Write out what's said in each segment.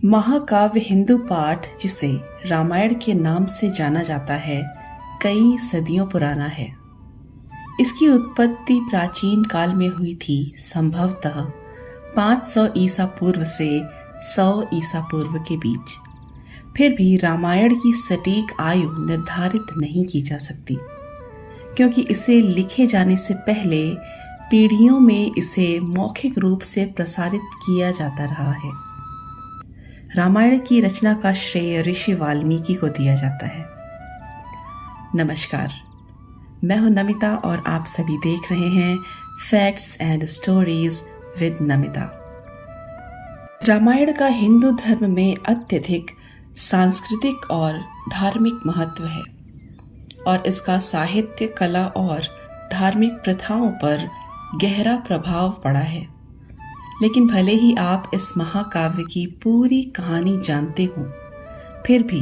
महाकाव्य हिंदू पाठ, जिसे रामायण के नाम से जाना जाता है, कई सदियों पुराना है। इसकी उत्पत्ति प्राचीन काल में हुई थी, संभवतः 500 ईसा पूर्व से 100 ईसा पूर्व के बीच। फिर भी रामायण की सटीक आयु निर्धारित नहीं की जा सकती, क्योंकि इसे लिखे जाने से पहले पीढ़ियों में इसे मौखिक रूप से प्रसारित किया जाता रहा है। रामायण की रचना का श्रेय ऋषि वाल्मीकि को दिया जाता है। नमस्कार, मैं हूं नमिता और आप सभी देख रहे हैं facts and stories with Namita. Ramayana का हिंदू धर्म में अत्यधिक सांस्कृतिक और धार्मिक महत्व है और इसका साहित्य, कला और धार्मिक प्रथाओं पर गहरा प्रभाव पड़ा है। लेकिन भले ही आप इस महाकाव्य की पूरी कहानी जानते हो, फिर भी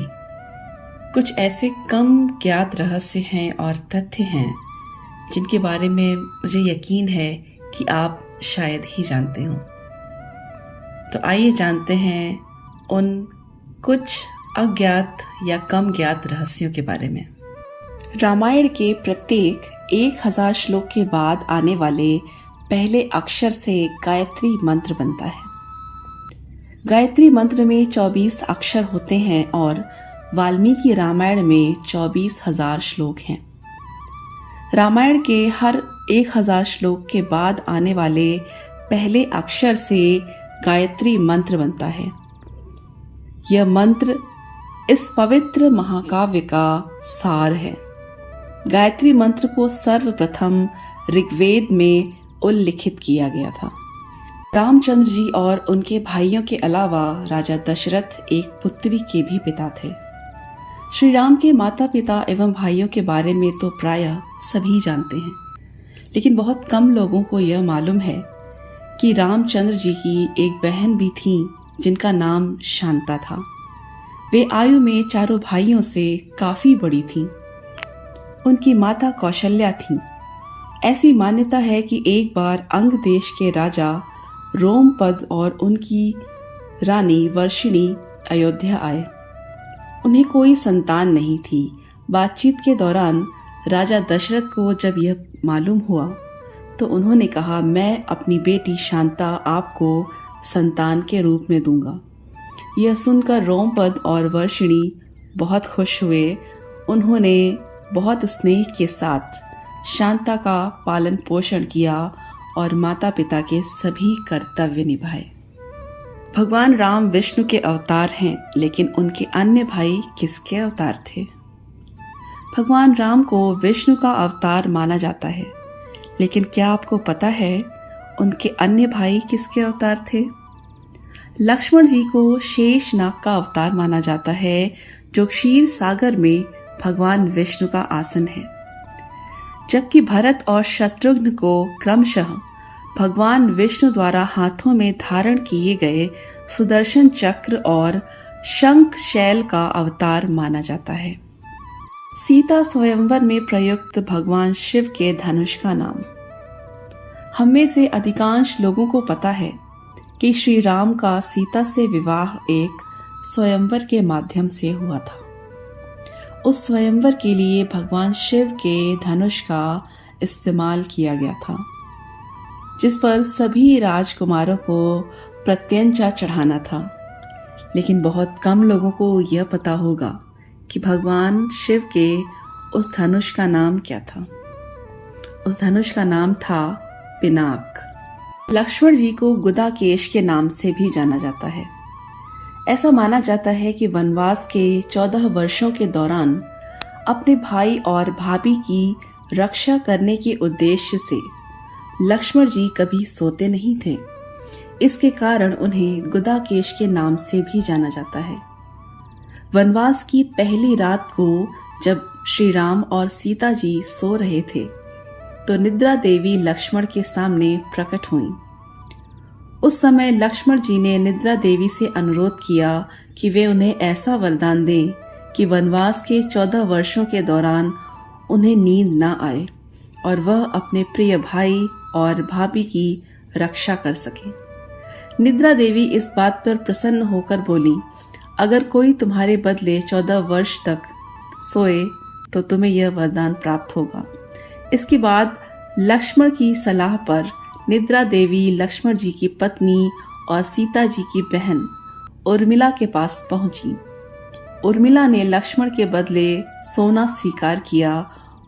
कुछ ऐसे कम ज्ञात रहस्य हैं और तथ्य हैं जिनके बारे में मुझे यकीन है कि आप शायद ही जानते हो। तो आइए जानते हैं उन कुछ अज्ञात या कम ज्ञात रहस्यों के बारे में। रामायण के प्रत्येक 1000 श्लोक के बाद आने वाले पहले अक्षर से गायत्री मंत्र बनता है। गायत्री मंत्र में 24 अक्षर होते हैं और वाल्मीकि रामायण में 24,000 श्लोक हैं। रामायण के हर 1000 श्लोक के बाद आने वाले पहले अक्षर से गायत्री मंत्र बनता है। यह मंत्र इस पवित्र महाकाव्य का सार है। गायत्री मंत्र को सर्वप्रथम ऋग्वेद में उल्लिखित किया गया था। रामचंद्र जी और उनके भाइयों के अलावा राजा दशरथ एक पुत्री के भी पिता थे। श्री राम के माता पिता एवं भाइयों के बारे में तो प्रायः सभी जानते हैं, लेकिन बहुत कम लोगों को यह मालूम है कि रामचंद्र जी की एक बहन भी थी जिनका नाम शांता था। वे आयु में चारों भाइयों से काफी बड़ी थीं। उनकी माता कौशल्या थी। ऐसी मान्यता है कि एक बार अंग देश के राजा रोमपद और उनकी रानी वर्षिणी अयोध्या आए। उन्हें कोई संतान नहीं थी। बातचीत के दौरान राजा दशरथ को जब यह मालूम हुआ तो उन्होंने कहा, मैं अपनी बेटी शांता आपको संतान के रूप में दूंगा। यह सुनकर रोमपद और वर्षिणी बहुत खुश हुए। उन्होंने बहुत स्नेह के साथ शांता का पालन पोषण किया और माता पिता के सभी कर्तव्य निभाए। भगवान राम विष्णु के अवतार हैं, लेकिन उनके अन्य भाई किसके अवतार थे? भगवान राम को विष्णु का अवतार माना जाता है, लेकिन क्या आपको पता है उनके अन्य भाई किसके अवतार थे? लक्ष्मण जी को शेषनाग का अवतार माना जाता है, जो क्षीर सागर में भगवान विष्णु का आसन है। जबकि भरत और शत्रुघ्न को क्रमशः भगवान विष्णु द्वारा हाथों में धारण किए गए सुदर्शन चक्र और शंख शैल का अवतार माना जाता है। सीता स्वयंवर में प्रयुक्त भगवान शिव के धनुष का नाम। हम में से अधिकांश लोगों को पता है कि श्री राम का सीता से विवाह एक स्वयंवर के माध्यम से हुआ था। उस स्वयंवर के लिए भगवान शिव के धनुष का इस्तेमाल किया गया था, जिस पर सभी राजकुमारों को प्रत्यंचा चढ़ाना था। लेकिन बहुत कम लोगों को यह पता होगा कि भगवान शिव के उस धनुष का नाम क्या था। उस धनुष का नाम था पिनाक। लक्ष्मण जी को गुदाकेश के नाम से भी जाना जाता है। ऐसा माना जाता है कि वनवास के 14 वर्षों के दौरान अपने भाई और भाभी की रक्षा करने के उद्देश्य से लक्ष्मण जी कभी सोते नहीं थे। इसके कारण उन्हें गुदाकेश के नाम से भी जाना जाता है। वनवास की पहली रात को जब श्री राम और सीता जी सो रहे थे तो निद्रा देवी लक्ष्मण के सामने प्रकट हुईं। उस समय लक्ष्मण जी ने निद्रा देवी से अनुरोध किया कि वे उन्हें ऐसा वरदान दें कि वनवास के 14 वर्षों के दौरान उन्हें नींद न आए और वह अपने प्रिय भाई और भाभी की रक्षा कर सके। निद्रा देवी इस बात पर प्रसन्न होकर बोली, अगर कोई तुम्हारे बदले 14 वर्ष तक सोए तो तुम्हें यह वरदान प्राप्त होगा। इसके बाद लक्ष्मण की सलाह पर निद्रा देवी लक्ष्मण जी की पत्नी और सीता जी की बहन उर्मिला के पास पहुंची। उर्मिला ने लक्ष्मण के बदले सोना स्वीकार किया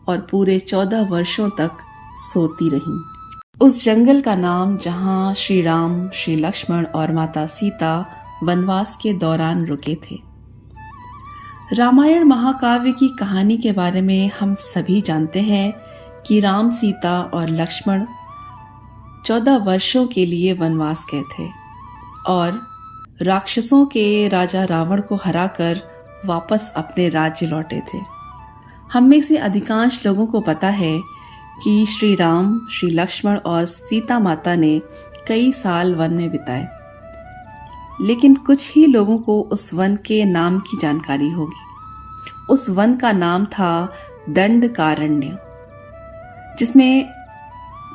और पूरे 14 वर्षों तक सोती रहीं। उस जंगल का नाम जहां श्री राम, श्री लक्ष्मण और माता सीता वनवास के दौरान रुके थे। रामायण महाकाव्य की कहानी के बारे में हम सभी जानते हैं कि राम, सीता और लक्ष्मण 14 वर्षों के लिए वनवास गए थे और राक्षसों के राजा रावण को हराकर वापस अपने राज्य लौटे थे। हम में से अधिकांश लोगों को पता है कि श्री राम, श्री लक्ष्मण और सीता माता ने कई साल वन में बिताए, लेकिन कुछ ही लोगों को उस वन के नाम की जानकारी होगी। उस वन का नाम था दंडकारण्य, जिसमें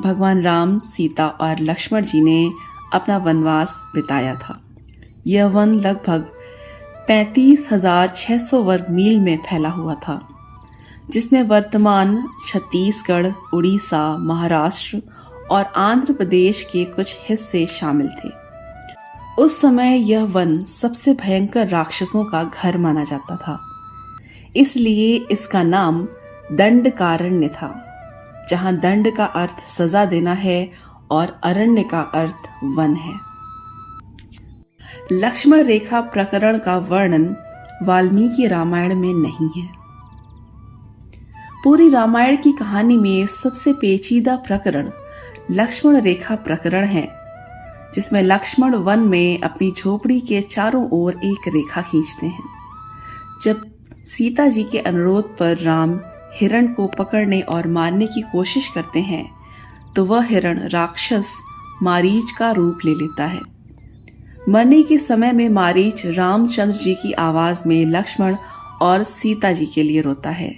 भगवान राम, सीता और लक्ष्मण जी ने अपना वनवास बिताया था। यह वन लगभग 35,600 वर्ग मील में फैला हुआ था, जिसमें वर्तमान छत्तीसगढ़, उड़ीसा, महाराष्ट्र और आंध्र प्रदेश के कुछ हिस्से शामिल थे। उस समय यह वन सबसे भयंकर राक्षसों का घर माना जाता था, इसलिए इसका नाम दंडकारण्य था, जहां दंड का अर्थ सजा देना है और अरण्य का अर्थ वन है। लक्ष्मण रेखा प्रकरण का वर्णन वाल्मीकि रामायण में नहीं है। पूरी रामायण की कहानी में सबसे पेचीदा प्रकरण लक्ष्मण रेखा प्रकरण है, जिसमें लक्ष्मण वन में अपनी झोपड़ी के चारों ओर एक रेखा खींचते हैं। जब सीता जी के अनुरोध पर राम हिरण को पकड़ने और मारने की कोशिश करते हैं, तो वह हिरण राक्षस मारीच का रूप ले लेता है। मरने के समय में मारीच रामचंद्र जी की आवाज में लक्ष्मण और सीता जी के लिए रोता है।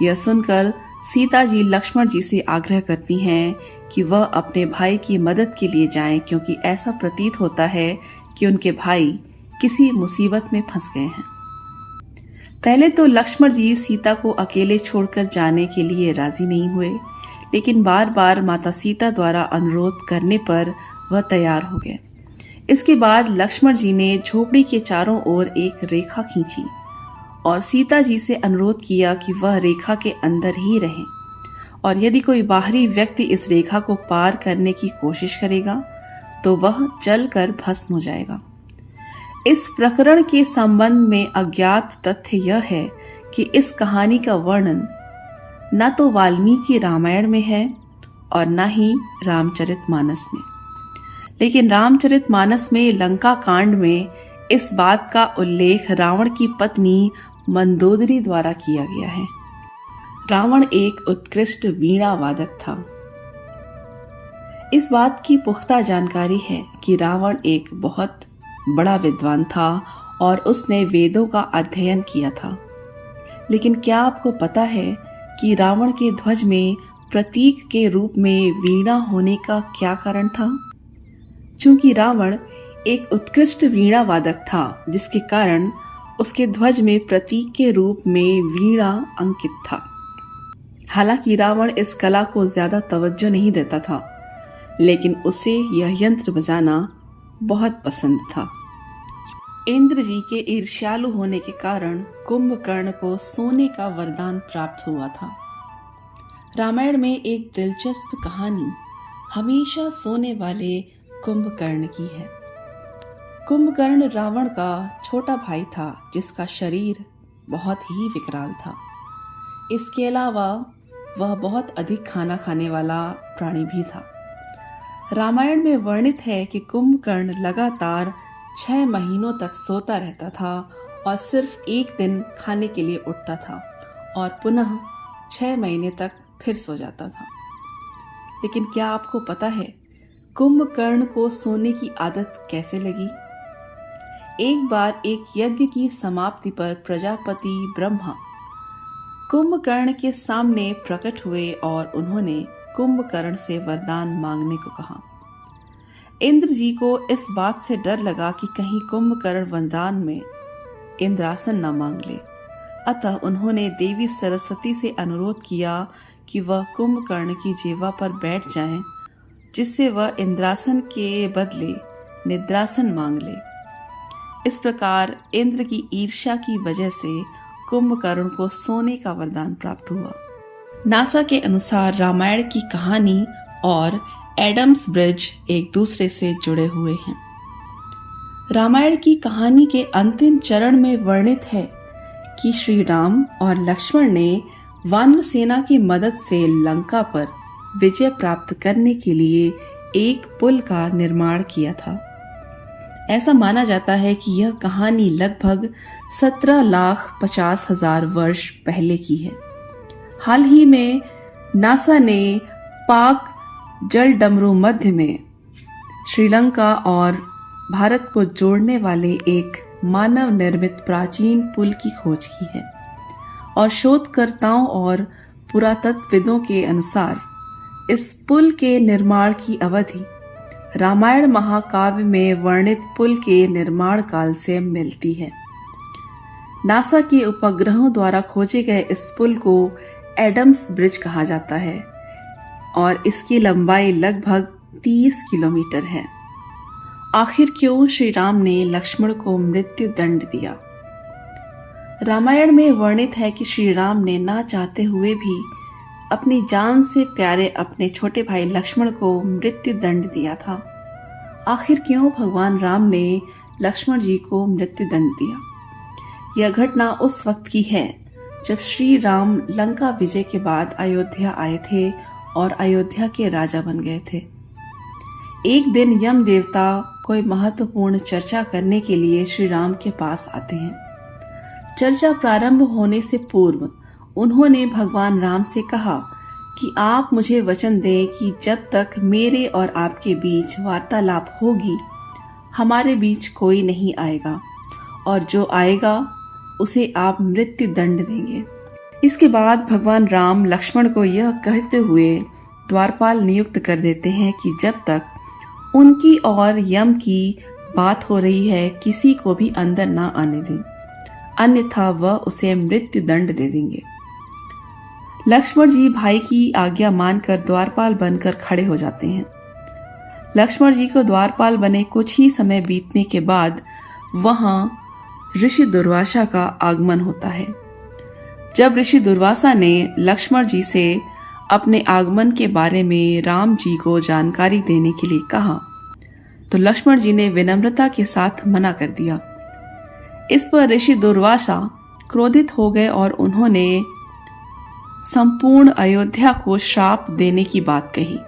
यह सुनकर सीता जी लक्ष्मण जी से आग्रह करती हैं कि वह अपने भाई की मदद के लिए जाएं, क्योंकि ऐसा प्रतीत होता है कि उनके भाई किसी मुसीबत में फंस गए हैं। पहले तो लक्ष्मण जी सीता को अकेले छोड़कर जाने के लिए राजी नहीं हुए, लेकिन बार बार माता सीता द्वारा अनुरोध करने पर वह तैयार हो गए। इसके बाद लक्ष्मण जी ने झोपड़ी के चारों ओर एक रेखा खींची और सीता जी से अनुरोध किया कि वह रेखा के अंदर ही रहें, और यदि कोई बाहरी व्यक्ति इस रेखा को पार करने की कोशिश करेगा तो वह जलकर भस्म हो जाएगा। इस प्रकरण के संबंध में अज्ञात तथ्य यह है कि इस कहानी का वर्णन न तो वाल्मीकि रामायण में है और न ही रामचरितमानस में, लेकिन रामचरितमानस में लंका कांड में इस बात का उल्लेख रावण की पत्नी मंदोदरी द्वारा किया गया है। रावण एक उत्कृष्ट वीणा वादक था। इस बात की पुख्ता जानकारी है कि रावण एक बहुत बड़ा विद्वान था और उसने वेदों का अध्ययन किया था। लेकिन क्या आपको पता है कि रावण के ध्वज में प्रतीक के रूप में वीणा होने का क्या कारण था? चूंकि रावण एक उत्कृष्ट वीणा वादक था, जिसके कारण उसके ध्वज में प्रतीक के रूप में वीणा अंकित था। हालांकि रावण इस कला को ज्यादा तवज्जो नहीं देता था, लेकिन उसे यह यंत्र बजाना बहुत पसंद था। इंद्र जी के ईर्ष्यालु होने के कारण कुंभकर्ण को सोने का वरदान प्राप्त हुआ था। रामायण में एक दिलचस्प कहानी हमेशा सोने वाले कुंभकर्ण की है। कुंभकर्ण रावण का छोटा भाई था, जिसका शरीर बहुत ही विकराल था। इसके अलावा वह बहुत अधिक खाना खाने वाला प्राणी भी था। रामायण में वर्णित है कि कुंभकर्ण लगातार 6 महीनों तक सोता रहता था और सिर्फ एक दिन खाने के लिए उठता था और पुनः 6 महीने तक फिर सो जाता था। लेकिन क्या आपको पता है कुंभकर्ण को सोने की आदत कैसे लगी? एक बार एक यज्ञ की समाप्ति पर प्रजापति ब्रह्मा कुंभकर्ण के सामने प्रकट हुए और उन्होंने कुंभकर्ण से वरदान मांगने को कहा। इंद्र जी को इस बात से डर लगा कि कहीं कुंभकर्ण वरदान में इंद्रासन न मांग ले। अतः उन्होंने देवी सरस्वती से अनुरोध किया कि वह कुंभकर्ण की जीवा पर बैठ जाएं, जिससे वह इंद्रासन के बदले निद्रासन मांग ले। इस प्रकार इंद्र की ईर्ष्या की वजह से कुंभकर्ण को सोने का वरदान प्राप्त हुआ। नासा के अनुसार रामायण की कहानी और एडम्स ब्रिज एक दूसरे से जुड़े हुए हैं। रामायण की कहानी के अंतिम चरण में वर्णित है कि श्री राम और लक्ष्मण ने वानर सेना की मदद से लंका पर विजय प्राप्त करने के लिए एक पुल का निर्माण किया था। ऐसा माना जाता है कि यह कहानी लगभग 17,50,000 वर्ष पहले की है। हाल ही में नासा ने पाक जल डमरू मध्य में श्रीलंका और भारत को जोड़ने वाले एक मानव निर्मित प्राचीन पुल की खोज की है और शोधकर्ताओं और पुरातत्वविदों के अनुसार इस पुल के निर्माण की अवधि रामायण महाकाव्य में वर्णित पुल के निर्माण काल से मिलती है। नासा के उपग्रहों द्वारा खोजे गए इस पुल को एडम्स ब्रिज कहा जाता है और इसकी लंबाई लगभग 30 किलोमीटर है। आखिर क्यों श्री राम ने लक्ष्मण को मृत्यु दंड दिया? रामायण में वर्णित है कि श्री राम ने ना चाहते हुए भी अपनी जान से प्यारे अपने छोटे भाई लक्ष्मण को मृत्यु दंड दिया था। आखिर क्यों भगवान राम ने लक्ष्मण जी को मृत्यु दंड दिया? यह घटना उस वक्त की है जब श्री राम लंका विजय के बाद अयोध्या आए थे और अयोध्या के राजा बन गए थे। एक दिन यम देवता कोई महत्वपूर्ण चर्चा करने के लिए श्री राम के पास आते हैं। चर्चा प्रारंभ होने से पूर्व उन्होंने भगवान राम से कहा कि आप मुझे वचन दें कि जब तक मेरे और आपके बीच वार्तालाप होगी हमारे बीच कोई नहीं आएगा और जो आएगा उसे आप मृत्यु दंड देंगे। इसके बाद भगवान राम लक्ष्मण को यह कहते हुए द्वारपाल नियुक्त कर देते हैं कि जब तक उनकी और यम की बात हो रही है किसी को भी अंदर ना आने दें, अन्यथा वह उसे मृत्यु दंड दे देंगे। लक्ष्मण जी भाई की आज्ञा मानकर द्वारपाल बनकर खड़े हो जाते हैं। लक्ष्मण जी को द्वारपाल बने कुछ ही समय बीतने के बाद वहां ऋषि दुर्वासा का आगमन होता है। जब ऋषि दुर्वासा ने लक्ष्मण जी से अपने आगमन के बारे में राम जी को जानकारी देने के लिए कहा तो लक्ष्मण जी ने विनम्रता के साथ मना कर दिया। इस पर ऋषि दुर्वासा क्रोधित हो गए और उन्होंने संपूर्ण अयोध्या को श्राप देने की बात कही।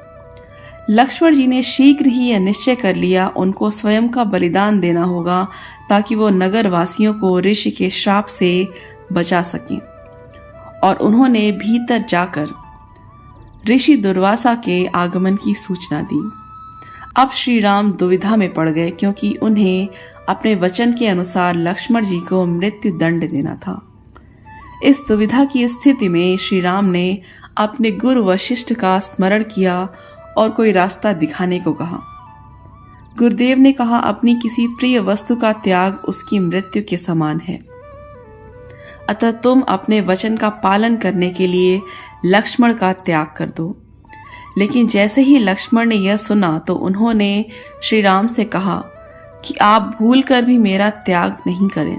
लक्ष्मण जी ने शीघ्र ही यह निश्चय कर लिया उनको स्वयं का बलिदान देना होगा ताकि वो नगर वासियों को ऋषि के श्राप से बचा सकें और उन्होंने भीतर जाकर ऋषि दुर्वासा के आगमन की सूचना दी। अब श्री राम दुविधा में पड़ गए क्योंकि उन्हें अपने वचन के अनुसार लक्ष्मण जी को मृत्यु दंड देना था। इस दुविधा की स्थिति में श्री राम ने अपने गुरु वशिष्ठ का स्मरण किया और कोई रास्ता दिखाने को कहा। गुरुदेव ने कहा अपनी किसी प्रिय वस्तु का त्याग उसकी मृत्यु के समान है, अतः तुम अपने वचन का पालन करने के लिए लक्ष्मण का त्याग कर दो। लेकिन जैसे ही लक्ष्मण ने यह सुना तो उन्होंने श्री राम से कहा कि आप भूल कर भी मेरा त्याग नहीं करें।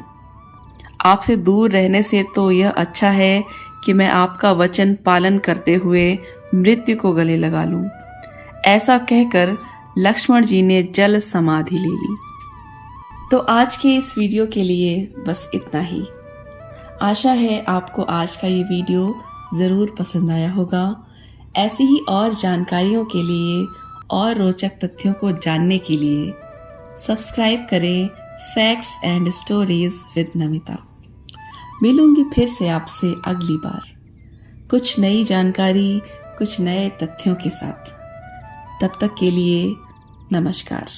आपसे दूर रहने से तो यह अच्छा है कि मैं आपका वचन पालन करते हुए मृत्यु को गले लगा लूं। ऐसा कहकर लक्ष्मण जी ने जल समाधि ले ली। तो आज के इस वीडियो के लिए बस इतना ही। आशा है आपको आज का ये वीडियो ज़रूर पसंद आया होगा। ऐसी ही और जानकारियों के लिए और रोचक तथ्यों को जानने के लिए सब्सक्राइब करें facts and stories with Namita. मिलूंगी फिर से आपसे अगली बार कुछ नई जानकारी, कुछ नए तथ्यों के साथ। तब तक के लिए नमस्कार।